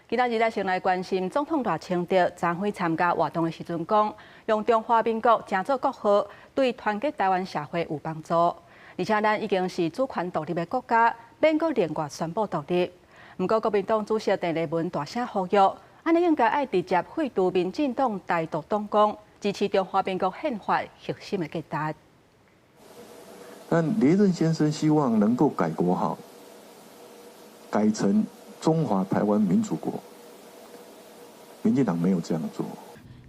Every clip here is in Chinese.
今仔日咱先来关心总统赖清德昨暉参加活动的时阵讲，用中华民国正做国号，对团结台湾社会有帮助。而且咱已经是主权独立的国家，免阁另外宣布独立。不过国民党主席郑丽文大声呼吁，安尼应该爱直接废除民进党台独党纲，支持中华民国宪法核心的价值。但连任先生希望能够改国号，改成中华台湾民主国。民进党没有这样做。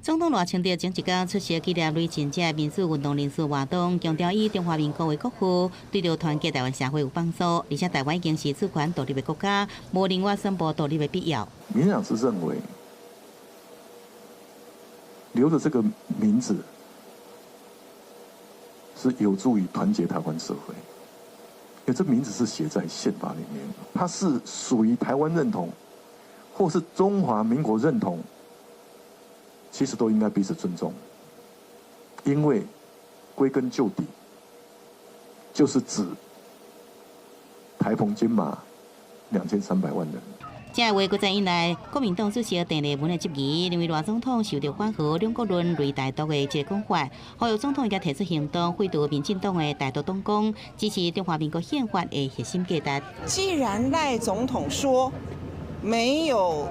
总统赖清德前一天出席纪念雷震者民主运动人士活动，强调以中华民国为国号，对着团结台湾社会有帮助，而且台湾已经是主权独立的国家，无另外宣布独立的必要。民进党是认为留着这个名字是有助于团结台湾社会，因为这名字是写在宪法里面，它是属于台湾认同，或是中华民国认同。其实都应该彼此尊重，因为归根究底，就是指台澎金马2300万人。这话搁在引来国民党主席郑丽文的质疑，认为赖总统受到反核两国论类台独的一个讲法，呼吁总统应该提出行动，废除民进党的台独党纲，支持中华民国宪法的核心价值。既然赖总统说没有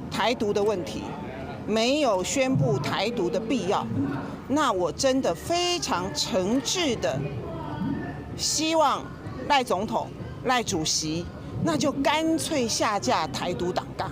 台独的问题，没有宣布台独的必要，那我真的非常诚挚的希望赖总统、赖主席，那就干脆下架台独党纲，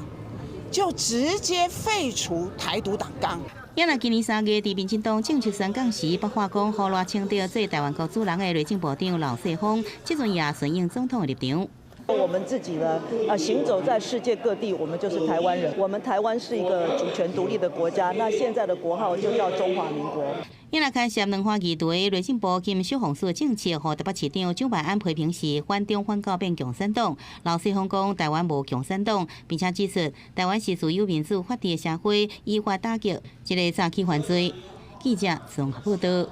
就直接废除台独党纲。也若今年3月，伫民进党正式宣讲时，北化讲呼赖清德做台湾国主人的内政部长老世峰，这阵也顺应总统的立场。我们自己呢，行走在世界各地，我们就是台湾人。我们台湾是一个主权独立的国家，那现在的国号就叫中华民国。因来开涉两化议题，内政部兼小红书政策，和台北市长蒋万安批评是反中反告变共产党。老世峰讲台湾无共产党，并且指出台湾是自由民主法治的社会，依法打击这个诈欺犯罪。记者综合报道。